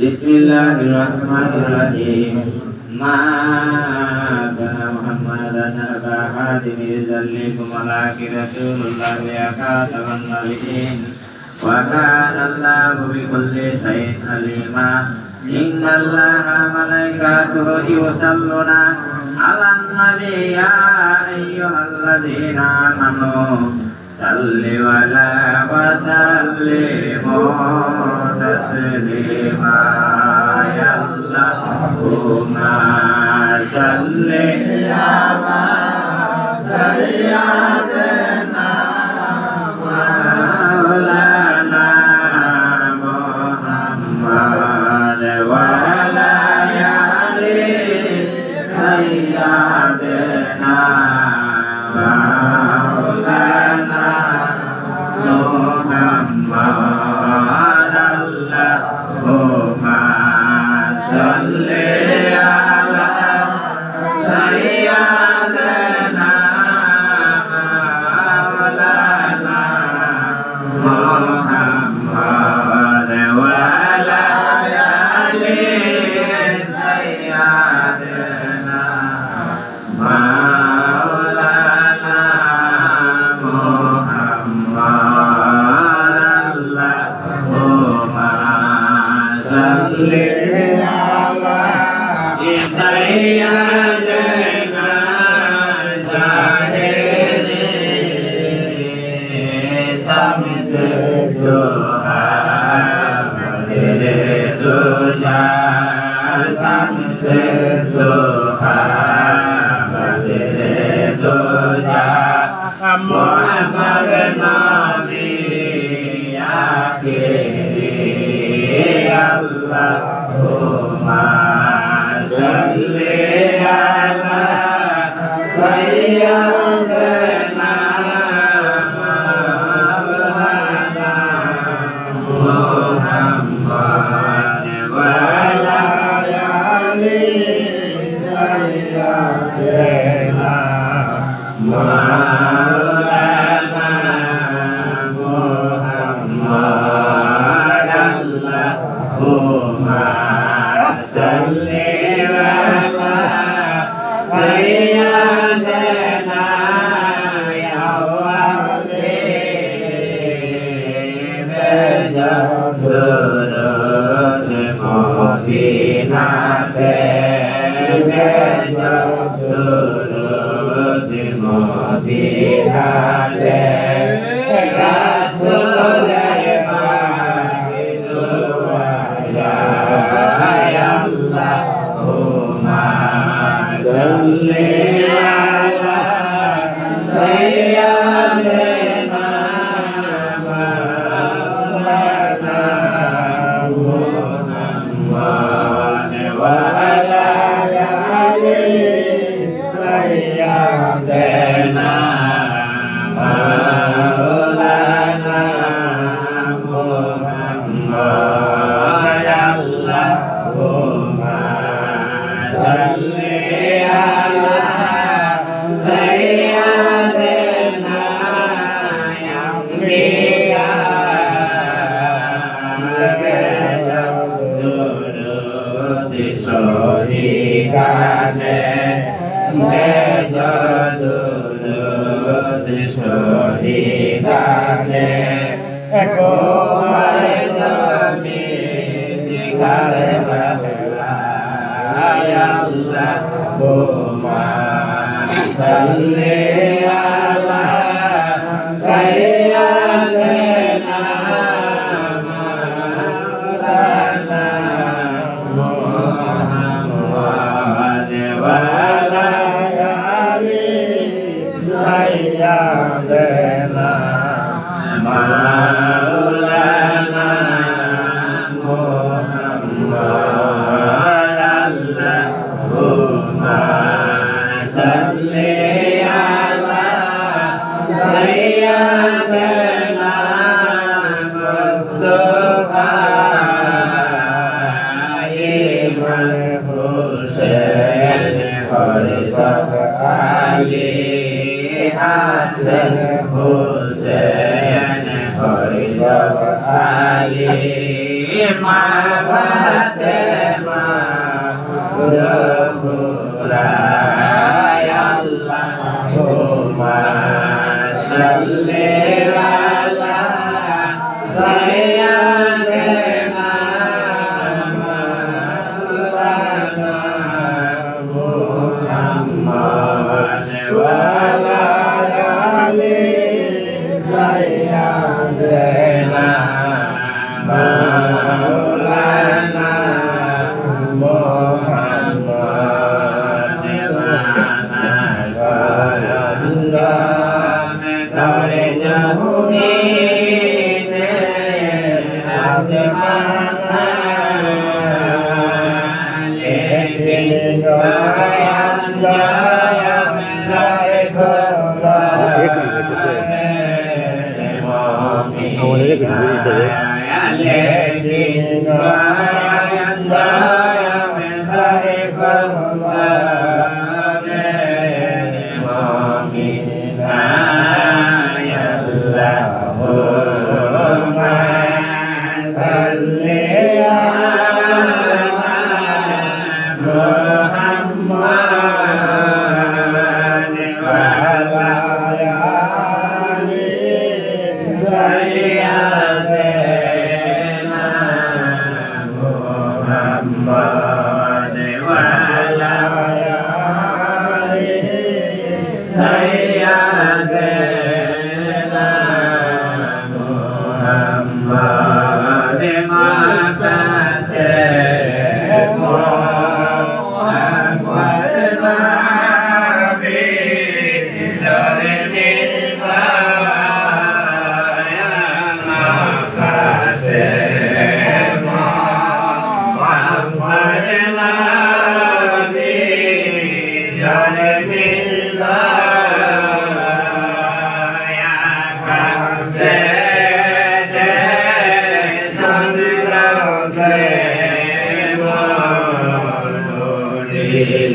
Bismillahirrahmanirrahim. Ma kana Muhammadan aba hadin yuzallikum walakin Rasulullah khataman nabiyyin wa kana Allahu bikulli shay'in alima. Innallaha malaikatahu yusalluna 'alan nabiy ya ayyuhalladzina amanu salli wa sallimu taslima. Allahumma salli ala sayyidina maulana Muhammad wa ala ali sayyidina maulana Muhammad. Allahumma salli ala sayyidina maulana Muhammad wa ala ali sayyidina maulana Muhammad. Allahumma salli ala sayyidina zahiri samsul duha badrul duja samsul duha badrul duja Muhammad nabi akhiri اللهم صل على سيدنا محمد وعلى آل سيدنا مولانا محمد اللهم صل على سيدنا يا ولي درود مدينة درود مدينة رسول اللهم صل على سيدنا مولانا محمد وعلى آل سيدنا مولانا محمد اللهم صل على سيدنا يا درود شهیدانه درود شهیدانه کوهر زمین کربلا یا اللهم صل على سيدنا مولانا محمد وعلى آل سيدنا مولانا محمد اللهم صل على سيدنا مصطفى الحسين خليفة علي حسن حسين خليفة علي مع فاطمة زهرا يا اللهم صل على سيدنا مولانا محمد وعلى آل سيدنا مولانا محمد আমাদের চলে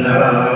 โน